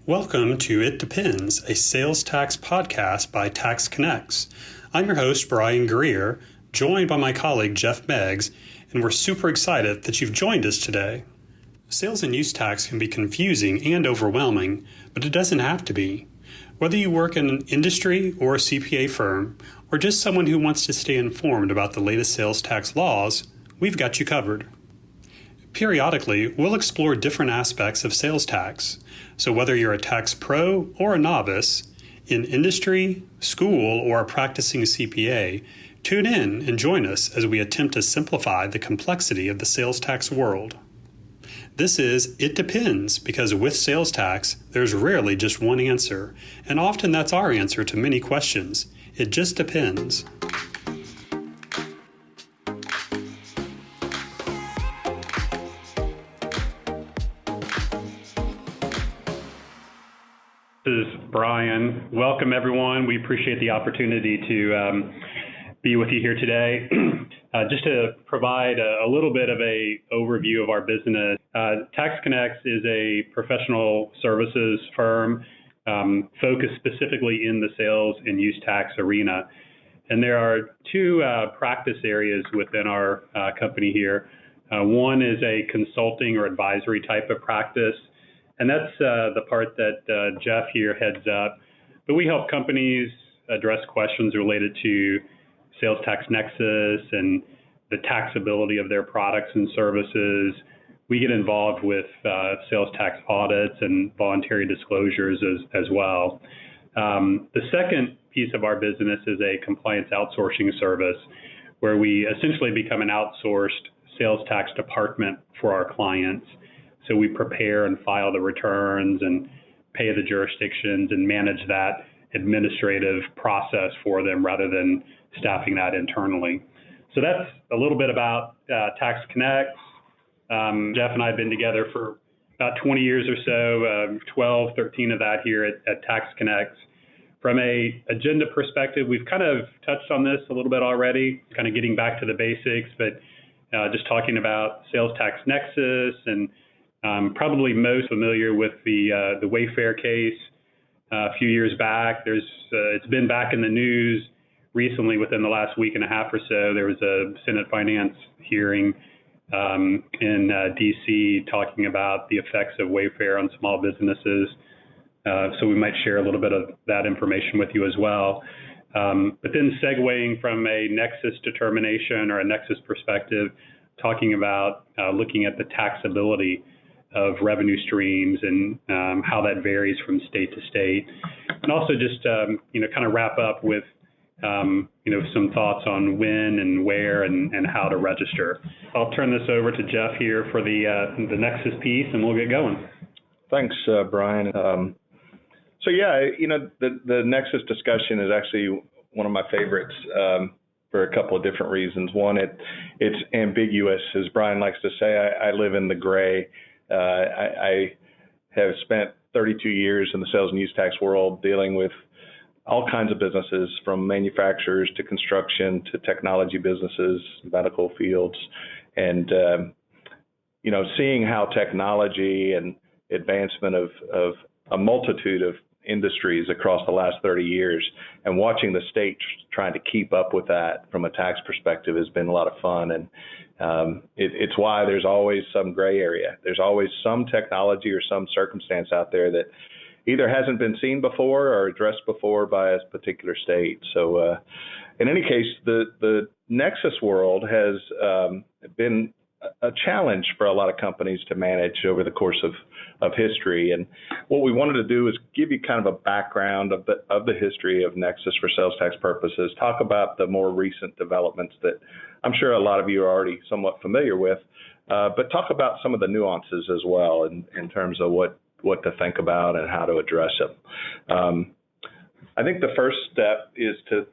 Welcome to It Depends, a sales tax podcast by TaxConnex. I'm your host, Brian Greer, joined by my colleague, Jeff Meggs, and we're super excited that you've joined us today. Sales and use tax can be confusing and overwhelming, but it doesn't have to be. Whether you work in an industry or a CPA firm, or just someone who wants to stay informed about the latest sales tax laws, we've got you covered. Periodically, we'll explore different aspects of sales tax. So whether you're a tax pro or a novice, in industry, school, or a practicing CPA, tune in and join us as we attempt to simplify the complexity of the sales tax world. This is It Depends, because with sales tax, there's rarely just one answer, and often that's our answer to many questions. It just depends. This is Brian. Welcome, everyone. We appreciate the opportunity to be with you here today. Just to provide a little bit of a overview of our business, TaxConnex is a professional services firm focused specifically in the sales and use tax arena. And there are two practice areas within our company here. One is a consulting or advisory type of practice, and that's the part that Jeff here heads up. But we help companies address questions related to sales tax nexus and the taxability of their products and services. We get involved with sales tax audits and voluntary disclosures as well. The second piece of our business is a compliance outsourcing service, where we essentially become an outsourced sales tax department for our clients. So we prepare and file the returns and pay the jurisdictions and manage that administrative process for them rather than staffing that internally. So that's a little bit about TaxConnex. Jeff and I have been together for about 20 years or so, 12, 13 of that here at TaxConnex. From a agenda perspective, we've kind of touched on this a little bit already, kind of getting back to the basics, but just talking about sales tax nexus, and probably most familiar with the Wayfair case a few years back. It's been back in the news recently within the last week and a half or so. There was a Senate Finance hearing in D.C. talking about the effects of Wayfair on small businesses. So we might share a little bit of that information with you as well. But then segueing from a nexus determination or a nexus perspective, talking about looking at the taxability of revenue streams and how that varies from state to state. And also just, kind of wrap up with, some thoughts on when and where and how to register. I'll turn this over to Jeff here for the Nexus piece, and we'll get going. Thanks, Brian. The Nexus discussion is actually one of my favorites for a couple of different reasons. One, it's ambiguous. As Brian likes to say, I live in the gray. I have spent 32 years in the sales and use tax world dealing with all kinds of businesses, from manufacturers to construction to technology businesses, medical fields, and seeing how technology and advancement of a multitude of industries across the last 30 years and watching the state trying to keep up with that from a tax perspective has been a lot of fun. And it's why there's always some gray area. There's always some technology or some circumstance out there that either hasn't been seen before or addressed before by a particular state. So in any case, the Nexus world has been a challenge for a lot of companies to manage over the course of history. And what we wanted to do is give you kind of a background of the history of Nexus for sales tax purposes, talk about the more recent developments that I'm sure a lot of you are already somewhat familiar with, but talk about some of the nuances as well in terms of what to think about and how to address them. I think the first step is to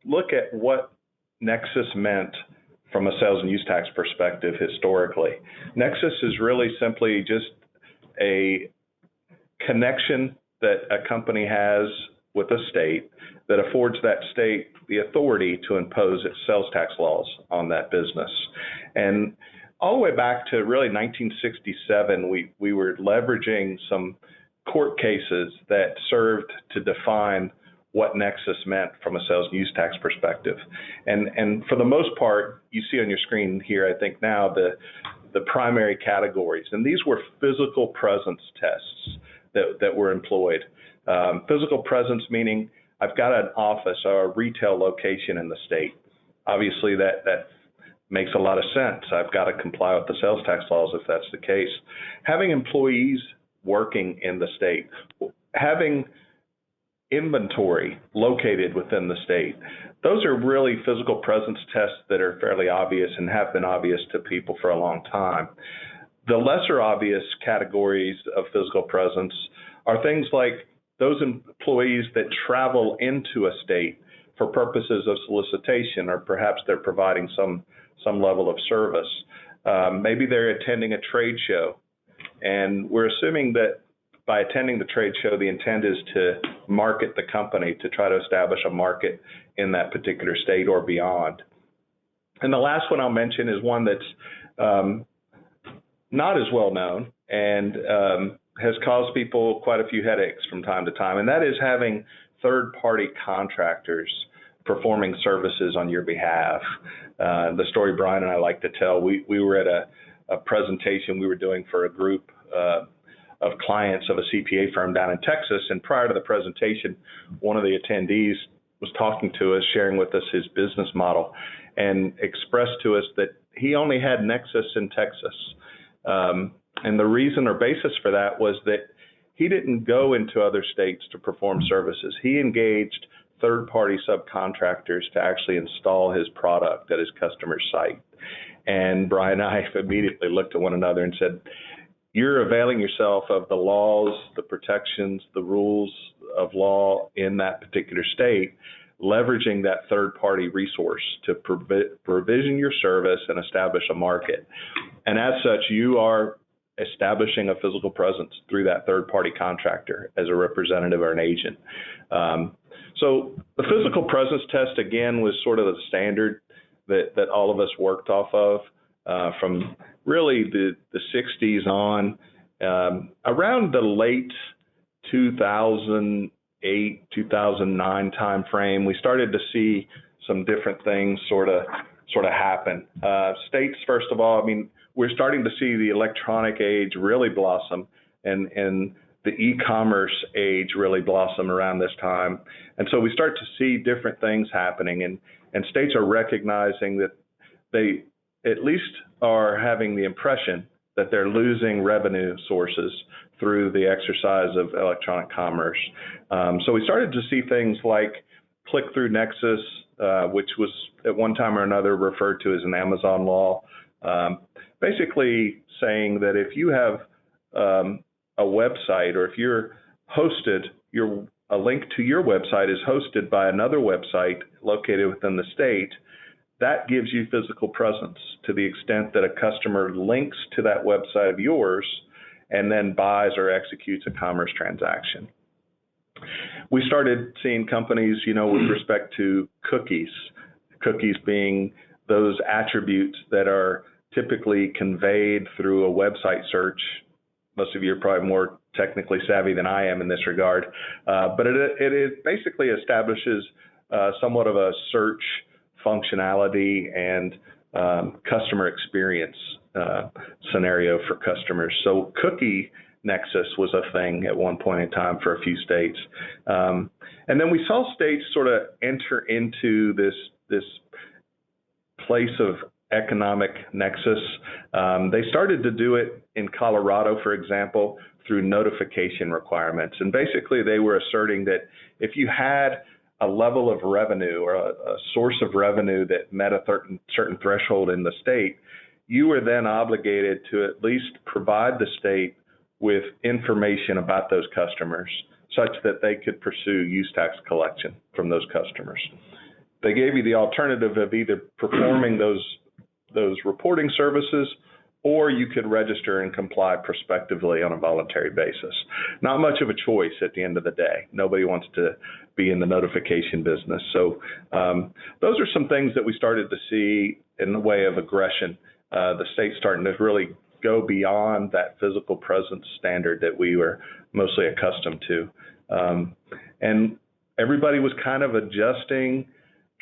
look at what Nexus meant from a sales and use tax perspective historically. Nexus is really simply just a connection that a company has with a state that affords that state the authority to impose its sales tax laws on that business. And all the way back to really 1967, we were leveraging some court cases that served to define what Nexus meant from a sales and use tax perspective. And for the most part, you see on your screen here, I think now, the primary categories. And these were physical presence tests that were employed. Physical presence meaning I've got an office or a retail location in the state. Obviously, that makes a lot of sense. I've got to comply with the sales tax laws if that's the case. Having employees working in the state, having inventory located within the state. Those are really physical presence tests that are fairly obvious and have been obvious to people for a long time. The lesser obvious categories of physical presence are things like those employees that travel into a state for purposes of solicitation, or perhaps they're providing some level of service. Maybe they're attending a trade show, and we're assuming that by attending the trade show, the intent is to market the company, to try to establish a market in that particular state or beyond. And the last one I'll mention is one that's not as well known and has caused people quite a few headaches from time to time, and that is having third-party contractors performing services on your behalf. The story Brian and I like to tell, we were at a presentation we were doing for a group of clients of a CPA firm down in Texas, and prior to the presentation, one of the attendees was talking to us, sharing with us his business model, and expressed to us that he only had Nexus in Texas. And the reason or basis for that was that he didn't go into other states to perform services. He engaged third-party subcontractors to actually install his product at his customer's site. And Brian and I immediately looked at one another and said, you're availing yourself of the laws, the protections, the rules of law in that particular state, leveraging that third-party resource to provision your service and establish a market. And as such, you are establishing a physical presence through that third-party contractor as a representative or an agent. So the physical presence test, again, was sort of the standard that all of us worked off of from really the 60s on. Around the late 2008, 2009 time frame, we started to see some different things sort of happen. States, first of all, I mean, we're starting to see the electronic age really blossom, and the e-commerce age really blossom around this time. And so we start to see different things happening, and states are recognizing that they at least are having the impression that they're losing revenue sources through the exercise of electronic commerce. So we started to see things like click-through Nexus, which was at one time or another referred to as an Amazon law, basically saying that if you have a website, or if you're hosted, a link to your website is hosted by another website located within the state, that gives you physical presence to the extent that a customer links to that website of yours and then buys or executes a commerce transaction. We started seeing companies, with respect to cookies being those attributes that are typically conveyed through a website search. Most of you are probably more technically savvy than I am in this regard, but it basically establishes somewhat of a search functionality and customer experience scenario for customers. So cookie Nexus was a thing at one point in time for a few states. And then we saw states sort of enter into this place of economic nexus. They started to do it in Colorado, for example, through notification requirements. And basically they were asserting that if you had a level of revenue or a source of revenue that met a certain threshold in the state, you were then obligated to at least provide the state with information about those customers such that they could pursue use tax collection from those customers. They gave you the alternative of either performing those reporting services, or you could register and comply prospectively on a voluntary basis. Not much of a choice at the end of the day. Nobody wants to be in the notification business. So those are some things that we started to see in the way of aggression. The state starting to really go beyond that physical presence standard that we were mostly accustomed to. And everybody was kind of adjusting,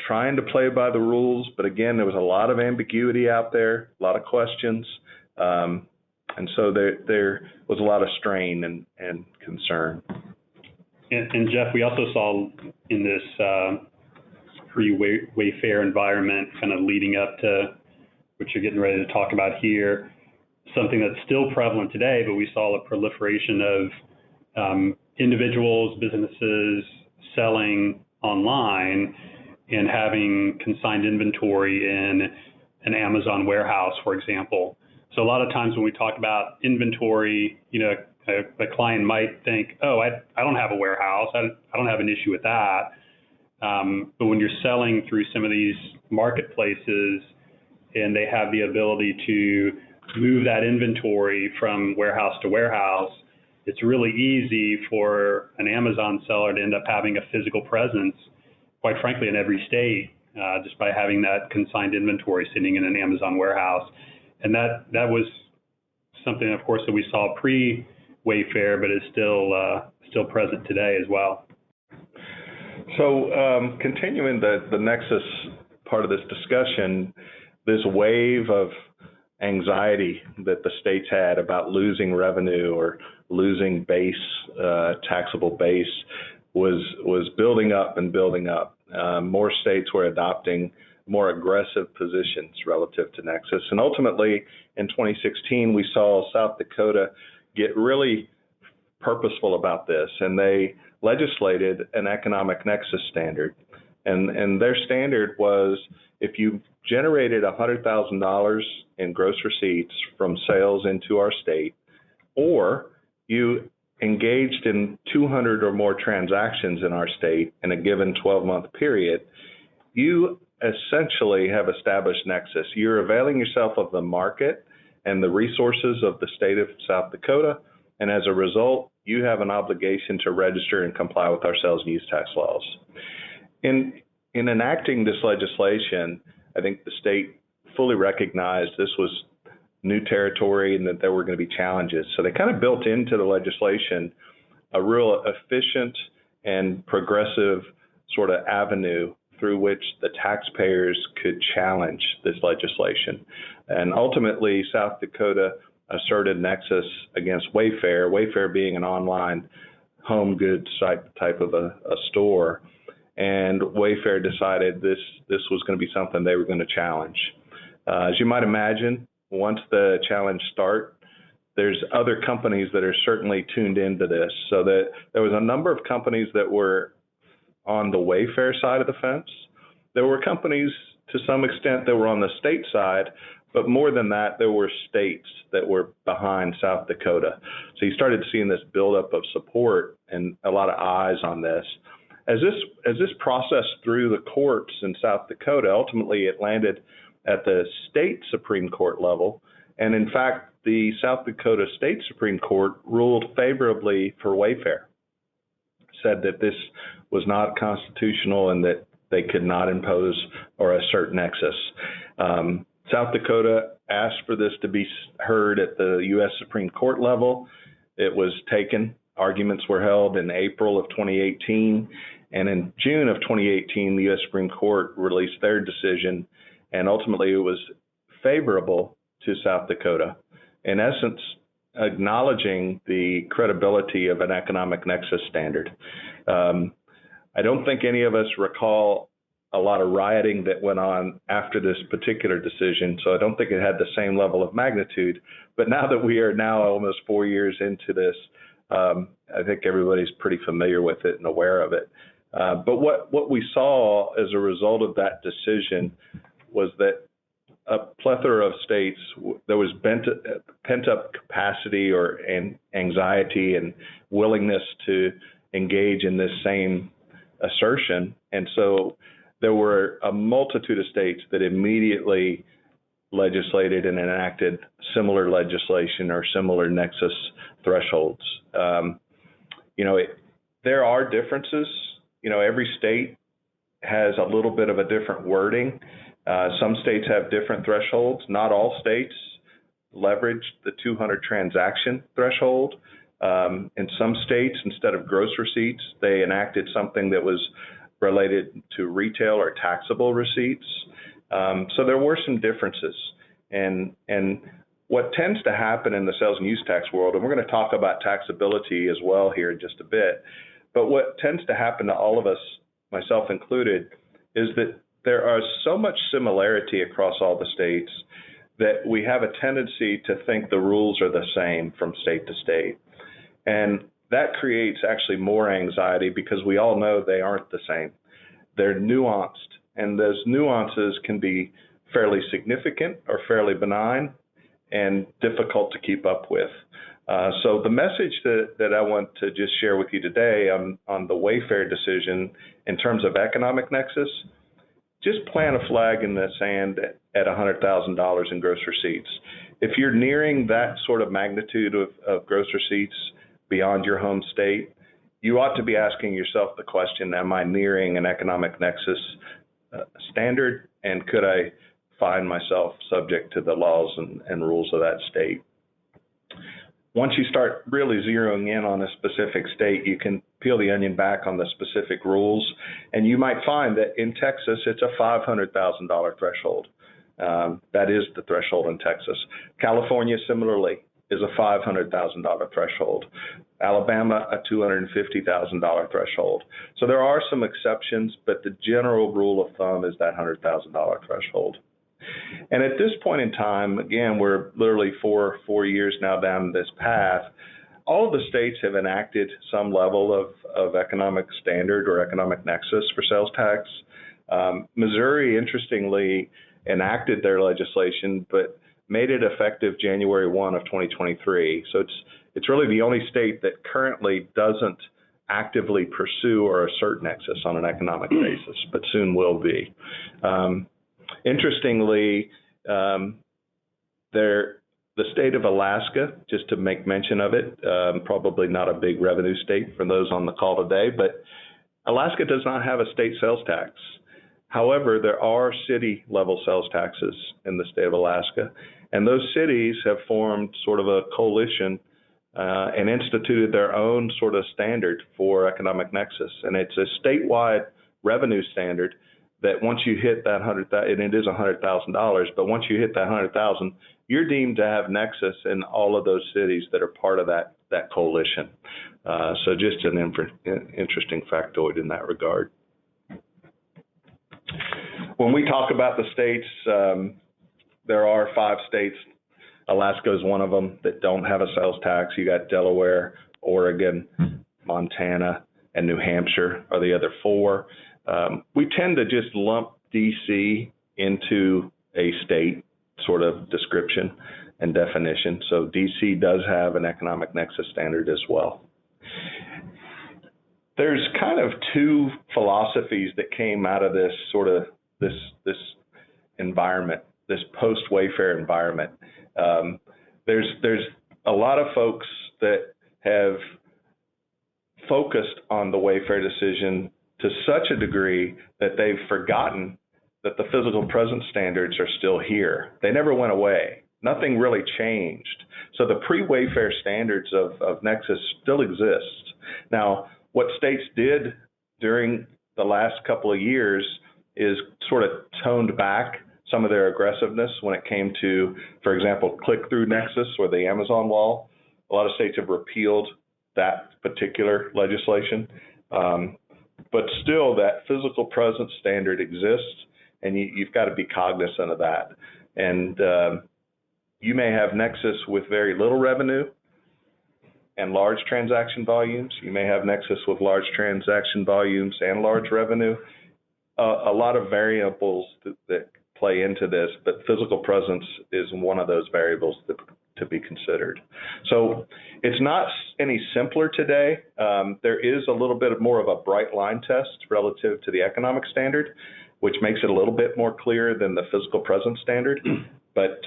trying to play by the rules, but again, there was a lot of ambiguity out there, a lot of questions, and so there was a lot of strain and concern. And Jeff, we also saw in this pre-Wayfair environment, kind of leading up to what you're getting ready to talk about here, something that's still prevalent today, but we saw a proliferation of individuals, businesses selling online and having consigned inventory in an Amazon warehouse, for example. So a lot of times when we talk about inventory, a client might think, oh, I don't have a warehouse. I don't have an issue with that. But when you're selling through some of these marketplaces and they have the ability to move that inventory from warehouse to warehouse, it's really easy for an Amazon seller to end up having a physical presence, quite frankly, in every state, just by having that consigned inventory sitting in an Amazon warehouse. And that was something, of course, that we saw pre-Wayfair, but is still present today as well. So continuing the Nexus part of this discussion, this wave of anxiety that the states had about losing revenue or losing base, taxable base, was building up and building up. More states were adopting more aggressive positions relative to Nexus. And ultimately, in 2016, we saw South Dakota get really purposeful about this, and they legislated an economic nexus standard. And their standard was, if you generated $100,000 in gross receipts from sales into our state, or you engaged in 200 or more transactions in our state in a given 12-month period, you essentially have established Nexus. You're availing yourself of the market and the resources of the state of South Dakota, and as a result, you have an obligation to register and comply with our sales and use tax laws. In enacting this legislation, I think the state fully recognized this was new territory and that there were going to be challenges. So they kind of built into the legislation a real efficient and progressive sort of avenue through which the taxpayers could challenge this legislation. And ultimately, South Dakota asserted Nexus against Wayfair, Wayfair being an online home goods type of a store. And Wayfair decided this was going to be something they were going to challenge. As you might imagine, once the challenge starts, there's other companies that are certainly tuned into this. So that there was a number of companies that were on the Wayfair side of the fence. There were companies to some extent that were on the state side, but more than that, there were states that were behind South Dakota. So you started seeing this buildup of support and a lot of eyes on this. As this processed through the courts in South Dakota, ultimately it landed at the state Supreme Court level. And in fact, the South Dakota State Supreme Court ruled favorably for Wayfair, said that this was not constitutional and that they could not impose or assert Nexus. South Dakota asked for this to be heard at the U.S. Supreme Court level. It was taken. Arguments were held in April of 2018. And in June of 2018, the U.S. Supreme Court released their decision, and ultimately it was favorable to South Dakota, in essence, acknowledging the credibility of an economic nexus standard. I don't think any of us recall a lot of rioting that went on after this particular decision, so I don't think it had the same level of magnitude. But now that we are now almost 4 years into this, I think everybody's pretty familiar with it and aware of it. But what we saw as a result of that decision was that a plethora of states, there was pent-up capacity or anxiety and willingness to engage in this same assertion. And so there were a multitude of states that immediately legislated and enacted similar legislation or similar nexus thresholds. There are differences. Every state has a little bit of a different wording. Some states have different thresholds. Not all states leveraged the 200 transaction threshold. In some states, instead of gross receipts, they enacted something that was related to retail or taxable receipts. So there were some differences. And what tends to happen in the sales and use tax world, and we're going to talk about taxability as well here in just a bit, but what tends to happen to all of us, myself included, is that there are so much similarity across all the states that we have a tendency to think the rules are the same from state to state. And that creates actually more anxiety because we all know they aren't the same. They're nuanced, and those nuances can be fairly significant or fairly benign and difficult to keep up with. So the message that I want to just share with you today on the Wayfair decision in terms of economic nexus, just plant a flag in the sand at $100,000 in gross receipts. If you're nearing that sort of magnitude of gross receipts beyond your home state, you ought to be asking yourself the question, am I nearing an economic nexus standard, and could I find myself subject to the laws and rules of that state? Once you start really zeroing in on a specific state, you can peel the onion back on the specific rules, and you might find that in Texas, it's a $500,000 threshold. That is the threshold in Texas. California, similarly, is a $500,000 threshold. Alabama, a $250,000 threshold. So there are some exceptions, but the general rule of thumb is that $100,000 threshold. And at this point in time, again, we're literally four years now down this path. All of the states have enacted some level of economic standard or economic nexus for sales tax. Missouri, interestingly, enacted their legislation, but made it effective January 1 of 2023. So it's really the only state that currently doesn't actively pursue or assert nexus on an economic basis, but soon will be. Interestingly, the state of Alaska, just to make mention of it, probably not a big revenue state for those on the call today, but Alaska does not have a state sales tax. However, there are city-level sales taxes in the state of Alaska, and those cities have formed sort of a coalition and instituted their own sort of standard for economic nexus. And it's a statewide revenue standard that once you hit that $100,000, and it is $100,000, but once you hit that $100,000, you're deemed to have nexus in all of those cities that are part of that coalition. So just an interesting factoid in that regard. When we talk about the states, there are 5 states. Alaska is one of them that don't have a sales tax. You got Delaware, Oregon, Montana, and New Hampshire are the other 4. We tend to just lump DC into a state sort of description and definition. So DC does have an economic nexus standard as well. There's kind of 2 philosophies that came out of this sort of this environment, this post-Wayfair environment. There's a lot of folks that have focused on the Wayfair decision to such a degree that they've forgotten that the physical presence standards are still here. They never went away. Nothing really changed. So the pre-Wayfair standards of Nexus still exist. Now, what states did during the last couple of years is sort of toned back some of their aggressiveness when it came to, for example, click-through Nexus or the Amazon wall. A lot of states have repealed that particular legislation. But still, that physical presence standard exists, and you've got to be cognizant of that. And you may have Nexus with very little revenue and large transaction volumes. You may have Nexus with large transaction volumes and large revenue. A lot of variables that play into this, but physical presence is one of those variables to be considered. So it's not any simpler today. There is a little bit more of a bright line test relative to the economic standard, which makes it a little bit more clear than the physical presence standard. But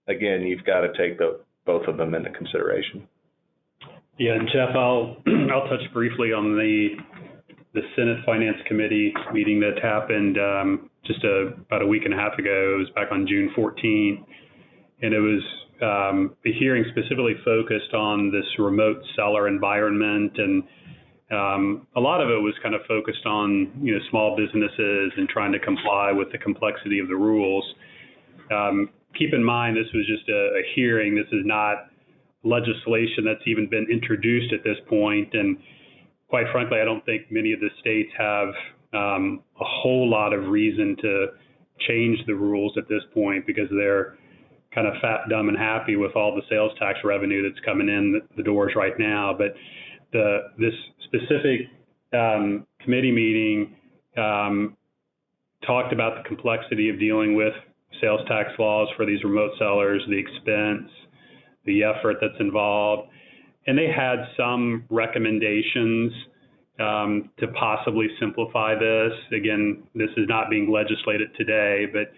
again, you've got to take both of them into consideration. Yeah, and Jeff, I'll touch briefly on the Senate Finance Committee meeting that happened just about a week and a half ago. It was back on June 14th, and it was the hearing specifically focused on this remote seller environment, and a lot of it was kind of focused on small businesses and trying to comply with the complexity of the rules. Keep in mind, this was just a hearing. This is not legislation that's even been introduced at this point, and quite frankly, I don't think many of the states have a whole lot of reason to change the rules at this point, because they're kind of fat, dumb, and happy with all the sales tax revenue that's coming in the doors right now. But this specific committee meeting talked about the complexity of dealing with sales tax laws for these remote sellers, the expense, the effort that's involved, and they had some recommendations to possibly simplify this. Again, this is not being legislated today, but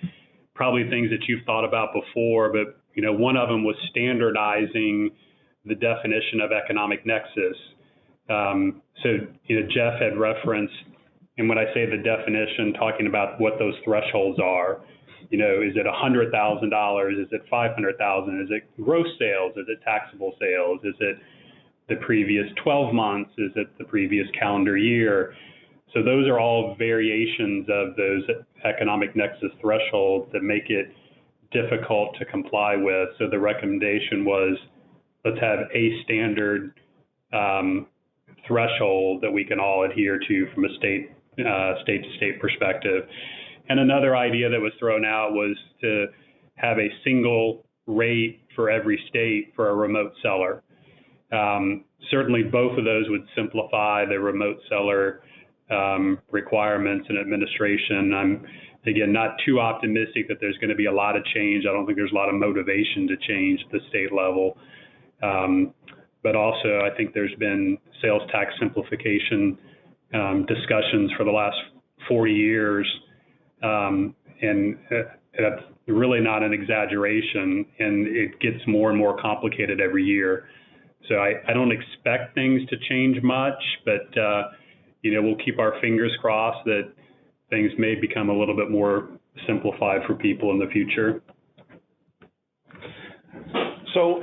probably things that you've thought about before. But one of them was standardizing the definition of economic nexus. So Jeff had referenced, and when I say the definition, talking about what those thresholds are. Is it $100,000? Is it $500,000? Is it gross sales? Is it taxable sales? Is it the previous 12 months? Is it the previous calendar year? So those are all variations of those economic nexus thresholds that make it difficult to comply with. So the recommendation was, let's have a standard threshold that we can all adhere to from a state to state perspective. And another idea that was thrown out was to have a single rate for every state for a remote seller. Certainly both of those would simplify the remote seller requirements and administration. I'm, again, not too optimistic that there's going to be a lot of change. I don't think there's a lot of motivation to change at the state level. But also, I think there's been sales tax simplification discussions for the last 40 years. And that's really not an exaggeration, and it gets more and more complicated every year. So I don't expect things to change much, but we'll keep our fingers crossed that things may become a little bit more simplified for people in the future. So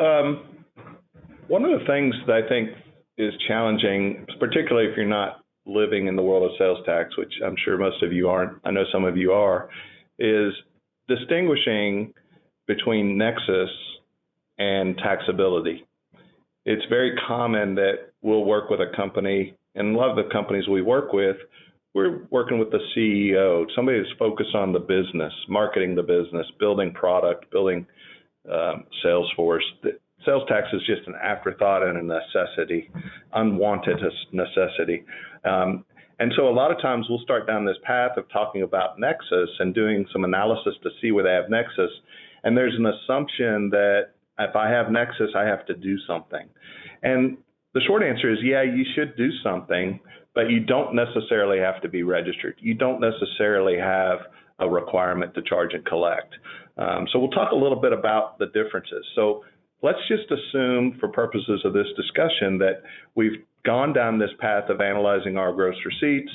one of the things that I think is challenging, particularly if you're not living in the world of sales tax, which I'm sure most of you aren't, I know some of you are, is distinguishing between nexus and taxability. It's very common that we'll work with a company, and a lot of the companies we work with, we're working with the CEO, somebody that's focused on the business, marketing the business, building product, building sales force. Sales tax is just an afterthought and a necessity, unwanted necessity. And so a lot of times we'll start down this path of talking about nexus and doing some analysis to see where they have nexus. And there's an assumption that if I have nexus, I have to do something. And the short answer is, yeah, you should do something, but you don't necessarily have to be registered. You don't necessarily have a requirement to charge and collect. So we'll talk a little bit about the differences. So let's just assume, for purposes of this discussion, that we've gone down this path of analyzing our gross receipts.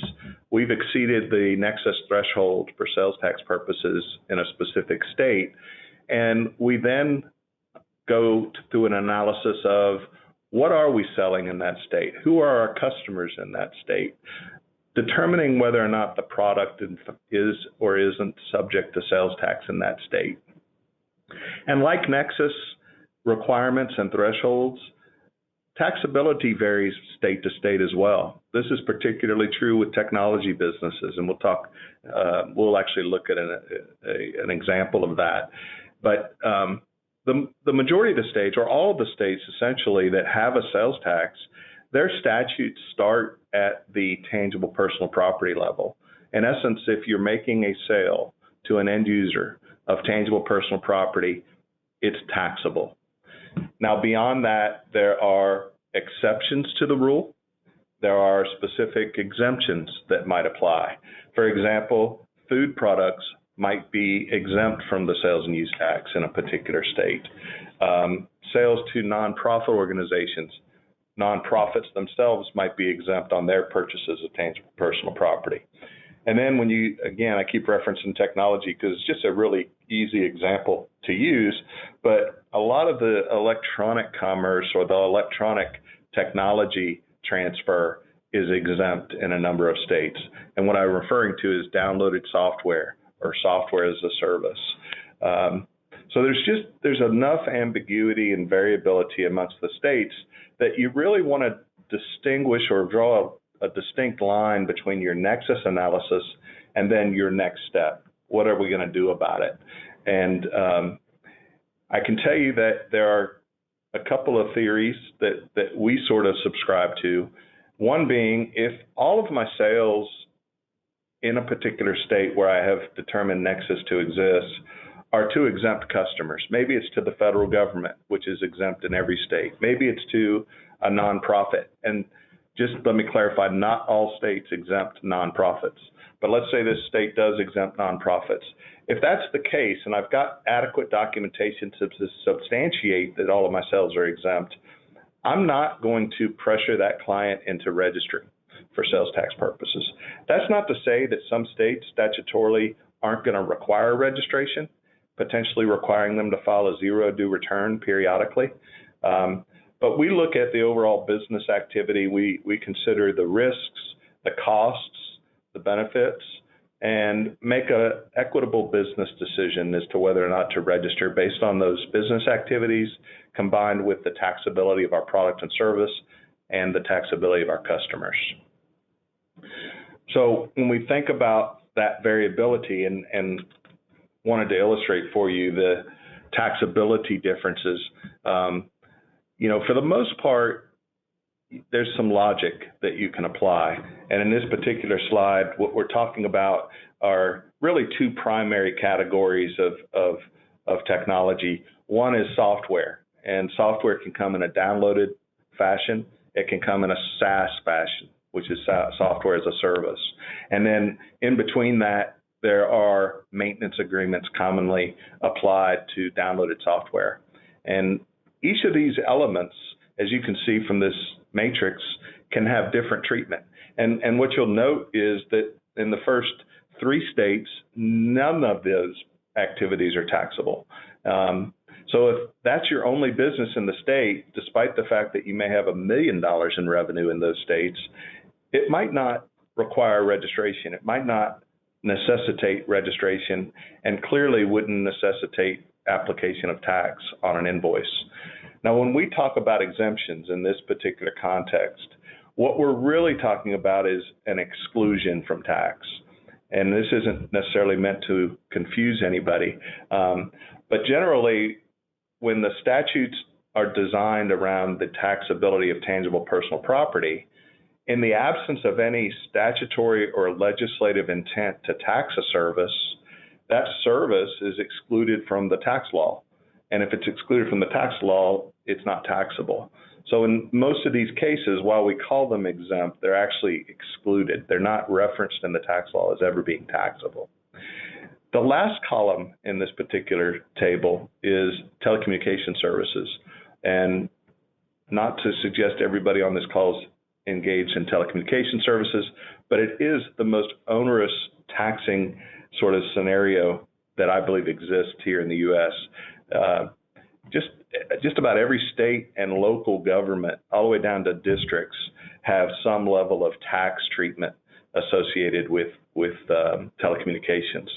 We've exceeded the nexus threshold for sales tax purposes in a specific state. And we then go through an analysis of what are we selling in that state? Who are our customers in that state? Determining whether or not the product is or isn't subject to sales tax in that state. And like nexus requirements and thresholds, taxability varies state to state as well. This is particularly true with technology businesses, and we'll actually look at an example of that. But the majority of the states, or all of the states essentially, that have a sales tax, their statutes start at the tangible personal property level. In essence, if you're making a sale to an end user of tangible personal property, it's taxable. Now, beyond that, there are exceptions to the rule. There are specific exemptions that might apply. For example, food products might be exempt from the sales and use tax in a particular state. Sales to nonprofit organizations, nonprofits themselves might be exempt on their purchases of tangible personal property. And then when I keep referencing technology because it's just a really easy example to use, but a lot of the electronic commerce or the electronic technology transfer is exempt in a number of states. And what I'm referring to is downloaded software or software as a service. So there's enough ambiguity and variability amongst the states that you really want to distinguish or draw a distinct line between your nexus analysis and then your next step. What are we going to do about it? And I can tell you that there are a couple of theories that we sort of subscribe to. One being, if all of my sales in a particular state where I have determined nexus to exist are to exempt customers. Maybe it's to the federal government, which is exempt in every state. Maybe it's to a nonprofit. And just let me clarify, not all states exempt nonprofits. But let's say this state does exempt nonprofits. If that's the case, and I've got adequate documentation to substantiate that all of my sales are exempt, I'm not going to pressure that client into registering for sales tax purposes. That's not to say that some states statutorily aren't going to require registration, potentially requiring them to file a zero due return periodically. But we look at the overall business activity. We consider the risks, the costs, the benefits, and make an equitable business decision as to whether or not to register based on those business activities combined with the taxability of our product and service and the taxability of our customers. So when we think about that variability and wanted to illustrate for you the taxability differences, for the most part, there's some logic that you can apply. And in this particular slide, what we're talking about are really two primary categories of technology. One is software, and software can come in a downloaded fashion. It can come in a SaaS fashion, which is software as a service. And then in between that, there are maintenance agreements commonly applied to downloaded software. And each of these elements, as you can see from this matrix, can have different treatment. And what you'll note is that in the first 3 states, none of those activities are taxable. So if that's your only business in the state, despite the fact that you may have $1 million in revenue in those states, it might not require registration. It might not necessitate registration, and clearly wouldn't necessitate application of tax on an invoice. Now, when we talk about exemptions in this particular context, what we're really talking about is an exclusion from tax. And this isn't necessarily meant to confuse anybody, but generally, when the statutes are designed around the taxability of tangible personal property, in the absence of any statutory or legislative intent to tax a service, that service is excluded from the tax law. And if it's excluded from the tax law, it's not taxable. So in most of these cases, while we call them exempt, they're actually excluded. They're not referenced in the tax law as ever being taxable. The last column in this particular table is telecommunication services. And not to suggest everybody on this call is engaged in telecommunication services, but it is the most onerous taxing sort of scenario that I believe exists here in the U.S. Just about every state and local government, all the way down to districts, have some level of tax treatment associated with telecommunications.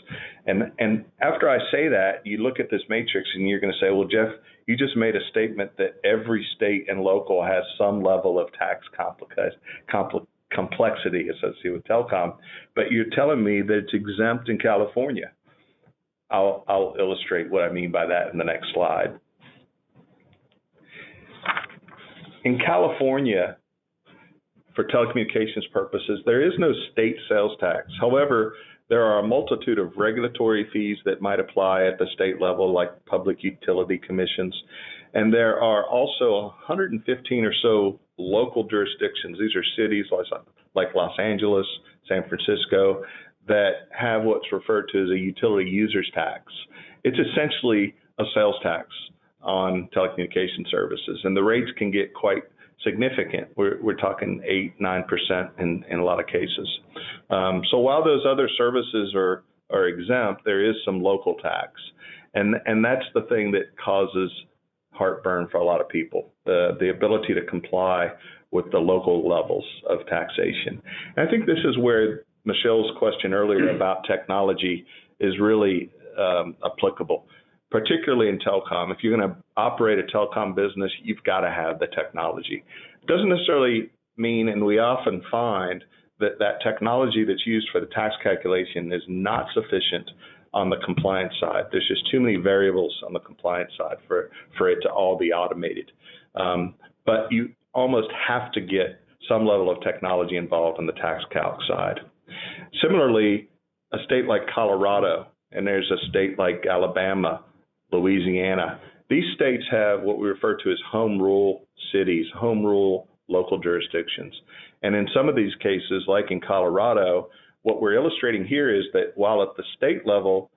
And after I say that, you look at this matrix and you're going to say, well, Jeff, you just made a statement that every state and local has some level of tax complexity associated with telecom, but you're telling me that it's exempt in California. I'll illustrate what I mean by that in the next slide. In California, for telecommunications purposes, there is no state sales tax. However, there are a multitude of regulatory fees that might apply at the state level, like public utility commissions. And there are also 115 or so local jurisdictions. These are cities like Los Angeles, San Francisco, that have what's referred to as a utility users tax. It's essentially a sales tax on telecommunication services, and the rates can get quite significant. We're talking 8-9% in a lot of cases. So while those other services are exempt, there is some local tax, and that's the thing that causes heartburn for a lot of people, the ability to comply with the local levels of taxation. And I think this is where Michelle's question earlier about technology is really applicable, particularly in telecom. If you're going to operate a telecom business, you've got to have the technology. It doesn't necessarily mean, and we often find that technology that's used for the tax calculation is not sufficient on the compliance side. There's just too many variables on the compliance side for it to all be automated. But you almost have to get some level of technology involved on the tax calc side. Similarly, a state like Colorado, and there's a state like Alabama, Louisiana, these states have what we refer to as home rule cities, home rule local jurisdictions. And in some of these cases, like in Colorado, what we're illustrating here is that while at the state level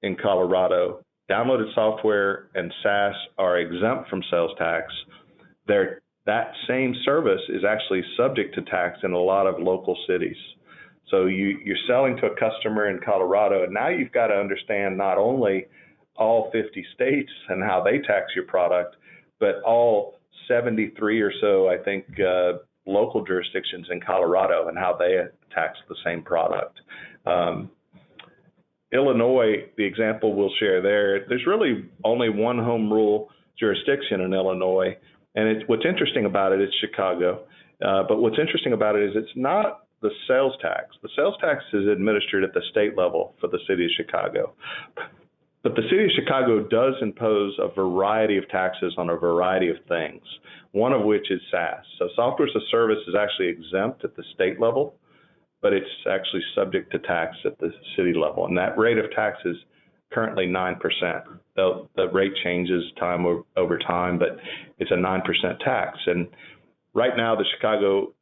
in Colorado, downloaded software and SaaS are exempt from sales tax, that same service is actually subject to tax in a lot of local cities. So you're selling to a customer in Colorado, and now you've got to understand not only all 50 states and how they tax your product, but all 73 or so, I think, local jurisdictions in Colorado and how they tax the same product. Illinois, the example we'll share there's really only one home rule jurisdiction in Illinois, and what's interesting about it is Chicago. But what's interesting about it is it's not the sales tax. The sales tax is administered at the state level for the city of Chicago. But the city of Chicago does impose a variety of taxes on a variety of things, one of which is SaaS. So software as a service is actually exempt at the state level, but it's actually subject to tax at the city level. And that rate of tax is currently 9%. The rate changes over time, but it's a 9% tax. And right now, the Chicago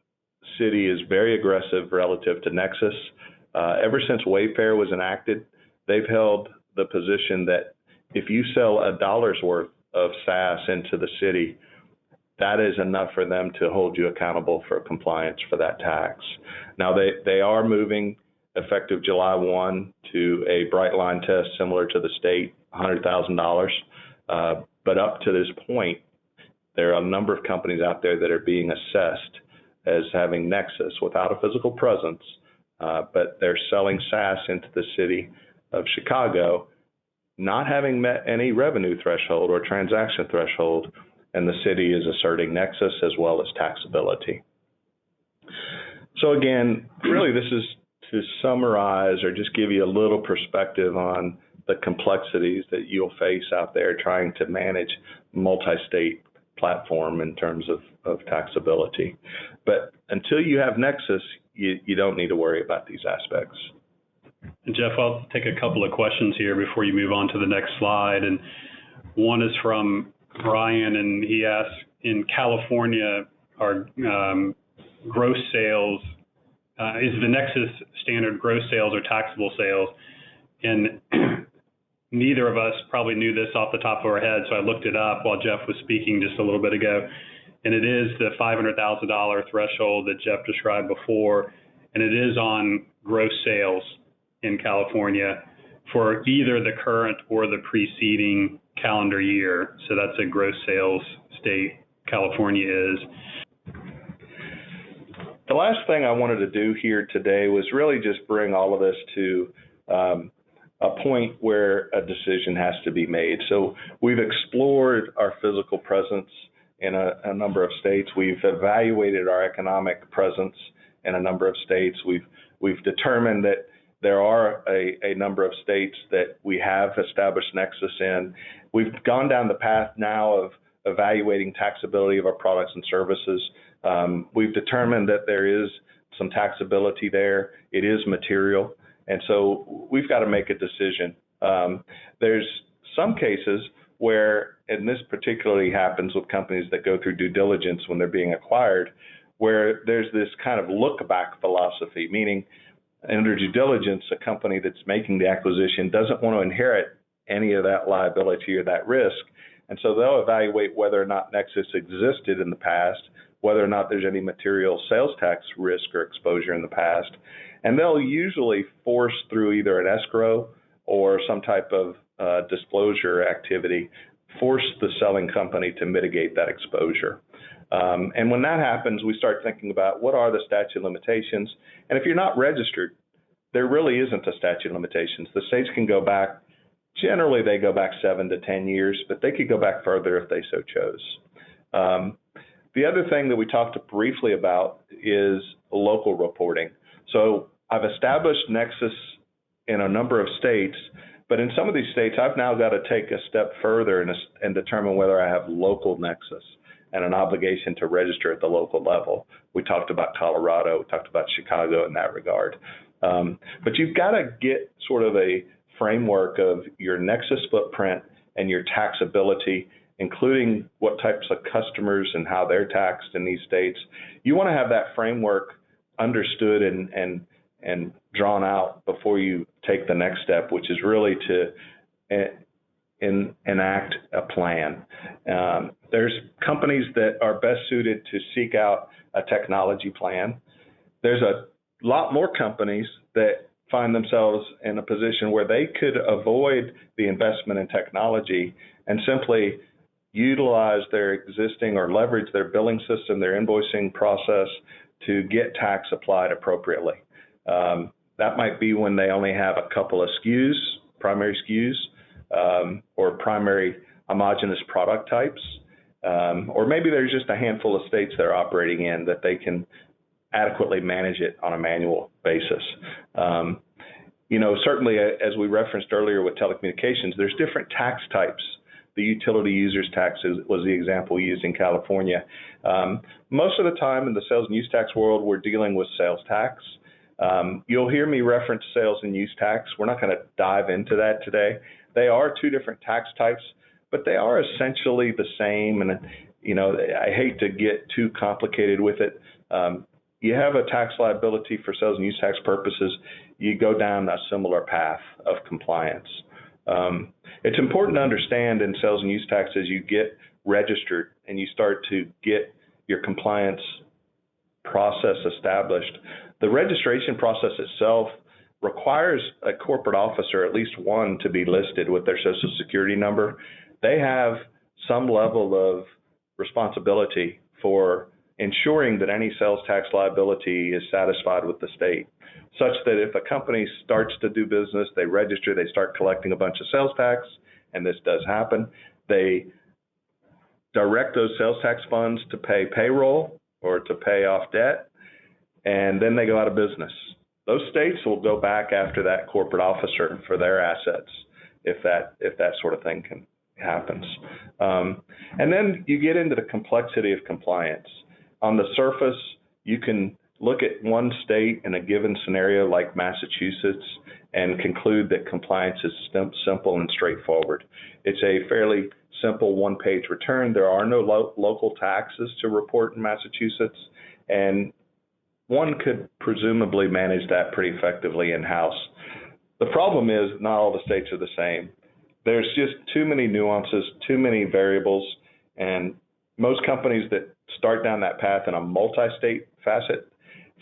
city is very aggressive relative to Nexus. Ever since Wayfair was enacted, they've held the position that if you sell $1 worth of SaaS into the city, that is enough for them to hold you accountable for compliance for that tax. Now, they are moving effective July 1 to a bright line test similar to the state, $100,000. But up to this point, there are a number of companies out there that are being assessed as having Nexus without a physical presence, but they're selling SaaS into the city of Chicago, not having met any revenue threshold or transaction threshold, and the city is asserting Nexus as well as taxability. So again, really this is to summarize or just give you a little perspective on the complexities that you'll face out there trying to manage multi-state platform in terms of taxability. But until you have Nexus, you don't need to worry about these aspects. Jeff, I'll take a couple of questions here before you move on to the next slide. And one is from Brian, and he asks, in California, are gross sales, is the Nexus standard gross sales or taxable sales? And neither of us probably knew this off the top of our head, so I looked it up while Jeff was speaking just a little bit ago. And it is the $500,000 threshold that Jeff described before, and it is on gross sales in California for either the current or the preceding calendar year. So that's a gross sales state, California is. The last thing I wanted to do here today was really just bring all of this to a point where a decision has to be made. So we've explored our physical presence in a number of states. We've evaluated our economic presence in a number of states. We've determined that there are a number of states that we have established Nexus in. We've gone down the path now of evaluating taxability of our products and services. We've determined that there is some taxability there. It is material. And so we've got to make a decision. There's some cases where, and this particularly happens with companies that go through due diligence when they're being acquired, where there's this kind of look back philosophy, meaning under due diligence, a company that's making the acquisition doesn't want to inherit any of that liability or that risk. And so they'll evaluate whether or not Nexus existed in the past, whether or not there's any material sales tax risk or exposure in the past. And they'll usually force through either an escrow or some type of disclosure activity force the selling company to mitigate that exposure. And when that happens, we start thinking about what are the statute of limitations. And if you're not registered, there really isn't a statute of limitations. The states can go back, generally they go back 7 to 10 years, but they could go back further if they so chose. The other thing that we talked briefly about is local reporting. So I've established Nexus in a number of states, but in some of these states, I've now got to take a step further and determine whether I have local Nexus and an obligation to register at the local level. We talked about Colorado, we talked about Chicago in that regard. But you've got to get sort of a framework of your Nexus footprint and your taxability, including what types of customers and how they're taxed in these states. You want to have that framework understood and drawn out before you take the next step, which is really to enact a plan. There's companies that are best suited to seek out a technology plan. There's a lot more companies that find themselves in a position where they could avoid the investment in technology and simply utilize their existing or leverage their billing system, their invoicing process to get tax applied appropriately. That might be when they only have a couple of SKUs, primary SKUs, or primary homogeneous product types, or maybe there's just a handful of states they're operating in that they can adequately manage it on a manual basis. Certainly, as we referenced earlier with telecommunications, there's different tax types. The utility users tax was the example used in California. Most of the time in the sales and use tax world, we're dealing with sales tax. You'll hear me reference sales and use tax. We're not going to dive into that today. They are two different tax types, but they are essentially the same. And, I hate to get too complicated with it. You have a tax liability for sales and use tax purposes. You go down a similar path of compliance. It's important to understand in sales and use tax as you get registered and you start to get your compliance process established, the registration process itself requires a corporate officer, at least one, to be listed with their Social Security number. They have some level of responsibility for ensuring that any sales tax liability is satisfied with the state, such that if a company starts to do business, they register, they start collecting a bunch of sales tax, and this does happen, they direct those sales tax funds to pay payroll or to pay off debt, and then they go out of business. Those states will go back after that corporate officer for their assets if that sort of thing happens. And then you get into the complexity of compliance. On the surface, you can look at one state in a given scenario like Massachusetts and conclude that compliance is simple and straightforward. It's a fairly simple one-page return. There are no local taxes to report in Massachusetts, and one could presumably manage that pretty effectively in-house. The problem is not all the states are the same. There's just too many nuances, too many variables, and most companies that start down that path in a multi-state facet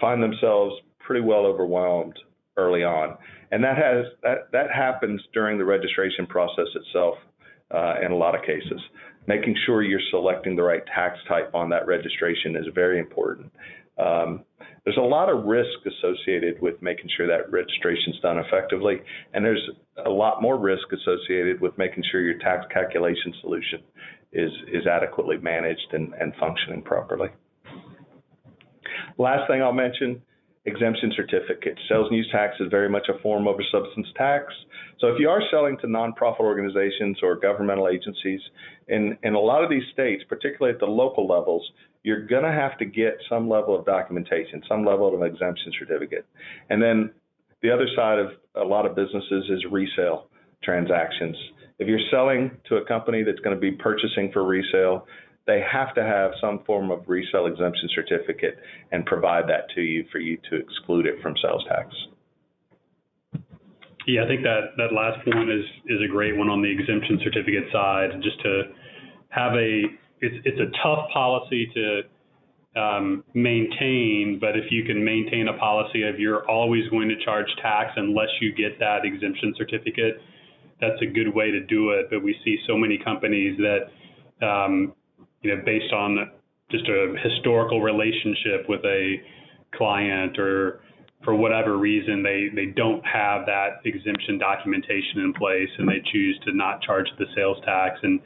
find themselves pretty well overwhelmed early on. And that happens during the registration process itself in a lot of cases. Making sure you're selecting the right tax type on that registration is very important. There's a lot of risk associated with making sure that registration is done effectively, and there's a lot more risk associated with making sure your tax calculation solution is adequately managed and functioning properly. Last thing I'll mention, exemption certificates. Sales and use tax is very much a form over substance tax. So if you are selling to nonprofit organizations or governmental agencies, in a lot of these states, particularly at the local levels, you're going to have to get some level of documentation, some level of exemption certificate. And then the other side of a lot of businesses is resale transactions. If you're selling to a company that's going to be purchasing for resale, they have to have some form of resale exemption certificate and provide that to you for you to exclude it from sales tax. Yeah, I think that last point is a great one on the exemption certificate side. Just to have it's a tough policy to maintain, but if you can maintain a policy of you're always going to charge tax unless you get that exemption certificate, that's a good way to do it. But we see so many companies that, based on just a historical relationship with a client or for whatever reason, they don't have that exemption documentation in place and they choose to not charge the sales tax. And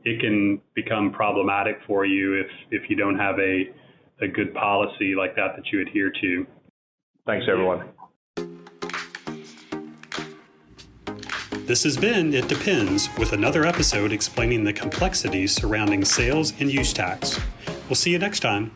it can become problematic for you if you don't have a good policy like that you adhere to. Thanks, everyone. This has been It Depends, with another episode explaining the complexities surrounding sales and use tax. We'll see you next time.